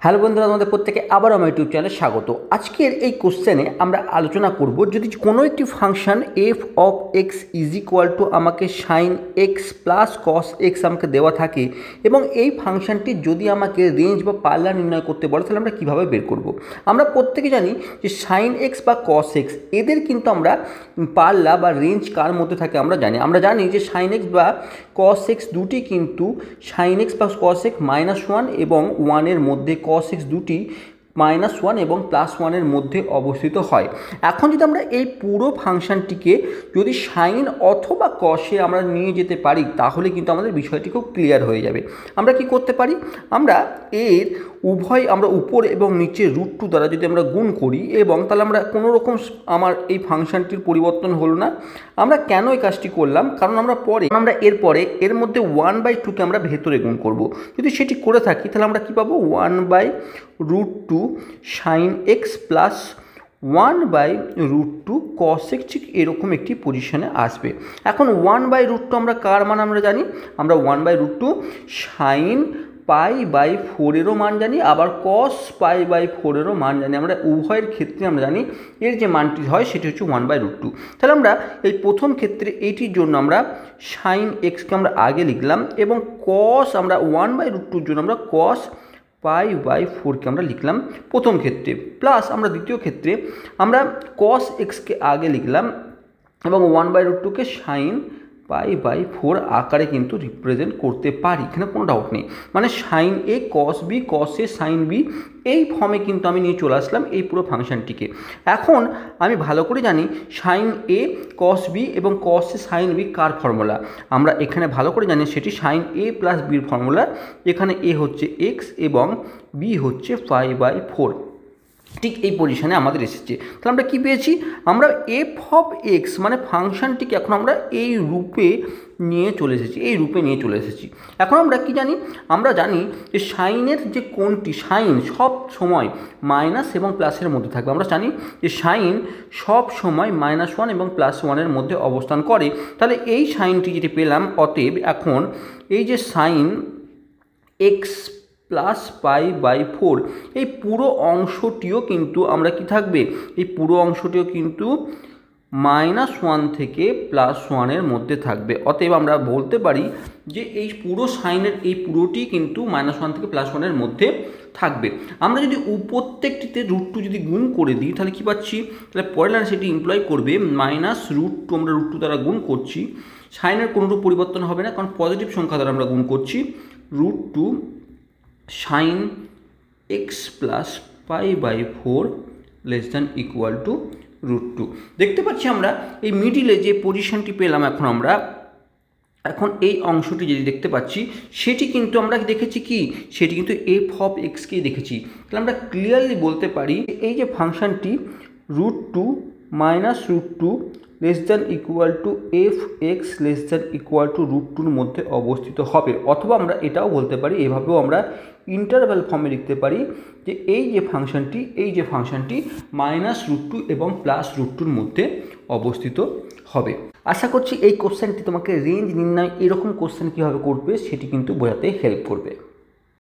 Hello বন্ধুরা, তোমাদের প্রত্যেকে আবার আমার ইউটিউব চ্যানেলে স্বাগত। আজকের এই কোশ্চেনে আমরা আলোচনা করব, যদি কোনো একটি function f of x is equal to আমাকে sine x plus cos x আমাকে দেওয়া থাকে এবং এই ফাংশনটি যদি আমাকে রেঞ্জ বা পাল্লা নির্ণয় করতে বলে, তাহলে আমরা কীভাবে বের করব। আমরা প্রত্যেকে জানি যে সাইন এক্স বা কস এক্স এদের কিন্তু আমরা পাল্লা বা রেঞ্জ কার মধ্যে থাকে আমরা জানি যে সাইন এক্স বা কস এক্স দুটি কিন্তু সাইন এক্স বা কস এক্স -1 এবং 1-এর মধ্যে, কস এক্স দুটি -1 এবং +1-এর মধ্যে অবস্থিত হয়। এখন যদি আমরা এই পুরো ফাংশনটিকে যদি সাইন অথবা কসে আমরা নিয়ে যেতে পারি, তাহলে কিন্তু আমাদের বিষয়টি খুব ক্লিয়ার হয়ে যাবে। আমরা কি করতে পারি, আমরা এর উভয় আমরা উপর এবং নিচে √2 দ্বারা যদি আমরা গুণ করি, এবং তাহলে আমরা কোনো রকম আমার এই ফাংশনটির পরিবর্তন হলো না। আমরা কেন এই কাজটি করলাম, কারণ আমরা এরপরে এর মধ্যে 1/2কে আমরা ভেতরে গুণ করব। যদি সেটি করে থাকি তাহলে আমরা কি পাবো, 1/√2 sign x plus 1/√2 cos x, ঠিক এরকম একটি পজিশনে আসবে। এখন 1/√2 আমরা কার মান আমরা জানি, আমরা 1/√2 সাইন π/4-এরও মান জানি, আবার কস π/4-এরও মান জানি। আমরা উভয়ের ক্ষেত্রে আমরা জানি এর যে মানটি হয় সেটি হচ্ছে 1/√2। তাহলে আমরা এই প্রথম ক্ষেত্রে এইটির জন্য আমরা সাইন এক্সকে আমরা আগে লিখলাম, এবং কস আমরা 1/√2-র জন্য আমরা কস π/4কে আমরা লিখলাম প্রথম ক্ষেত্রে, প্লাস আমরা দ্বিতীয় ক্ষেত্রে আমরা কস এক্সকে আগে লিখলাম এবং 1/√2কে সাইন π/4 আকারে কিন্তু রিপ্রেজেন্ট করতে পারি, এখানে কোনো ডাউট নেই। মানে সাইন এ কস বি, কস এ সাইন বি, এই ফর্মে কিন্তু আমি নিয়ে চলে আসলাম এই পুরো ফাংশনটিকে। এখন আমি ভালো করে জানি সাইন এ কস বি এবং কস এ সাইন বি কার ফর্মুলা, আমরা এখানে ভালো করে জানি সেটি সাইন এ প্লাস বির ফর্মুলা। এখানে এ হচ্ছে এক্স এবং বি হচ্ছে π/4, ঠিক এই পজিশনে আমাদের এসেছে। তাহলে আমরা কি পেয়েছি, আমরা এফ অফ এক্স মানে ফাংশনটিকে এখন আমরা এই রূপে নিয়ে চলে এসেছি। এখন আমরা কি জানি, আমরা জানি যে সাইনের যে কোণটি, সাইন সব সময় মাইনাস এবং প্লাসের মধ্যে থাকবে। আমরা জানি যে সাইন সব সময় -1 এবং +1-এর মধ্যে অবস্থান করে। তাহলে এই সাইনটি যেটি পেলাম, অতএব এখন এই যে সাইন এক্স প্লাস π/4 এই পুরো অংশটিও কিন্তু আমরা কি থাকবে, এই পুরো অংশটিও কিন্তু -1 থেকে +1-এর মধ্যে থাকবে। অতএব আমরা বলতে পারি যে এই পুরো সাইনের এই পুরোটি কিন্তু -1 থেকে +1-এর মধ্যে থাকবে। আমরা যদি প্রত্যেকটিতে √2 যদি গুণ করে দিই, তাহলে কি পাচ্ছি, তাহলে পরের লাইনে সেটি ইমপ্লয় করবে -√2, আমরা √2 দ্বারা গুণ করছি, সাইনের কোনো পরিবর্তন হবে না কারণ পজিটিভ সংখ্যা দ্বারা আমরা গুণ করছি, √2 সাইন এক্স প্লাস π/4 ≤ √2। দেখতে পাচ্ছি আমরা এই মিডিলে যে পজিশনটি পেলাম, এখন এই অংশটি যেটি দেখতে পাচ্ছি সেটি কিন্তু আমরা দেখেছি কি, সেটি কিন্তু এফ অফ এক্সকেই দেখেছি। তাহলে আমরা ক্লিয়ারলি বলতে পারি এই যে ফাংশনটি √2 -√2 ≤ এফ এক্স ≤ √2-র মধ্যে অবস্থিত হবে। অথবা আমরা এটাও বলতে পারি, এভাবেও আমরা ইন্টারভ্যাল ফর্মে লিখতে পারি যে এই যে ফাংশনটি -√2 এবং +√2-র মধ্যে অবস্থিত হবে। আশা করছি এই কোশ্চেনটি তোমাকে রেঞ্জ নির্ণয় এরকম কোশ্চেন কীভাবে করবে সেটি কিন্তু বোঝাতে হেল্প করবে।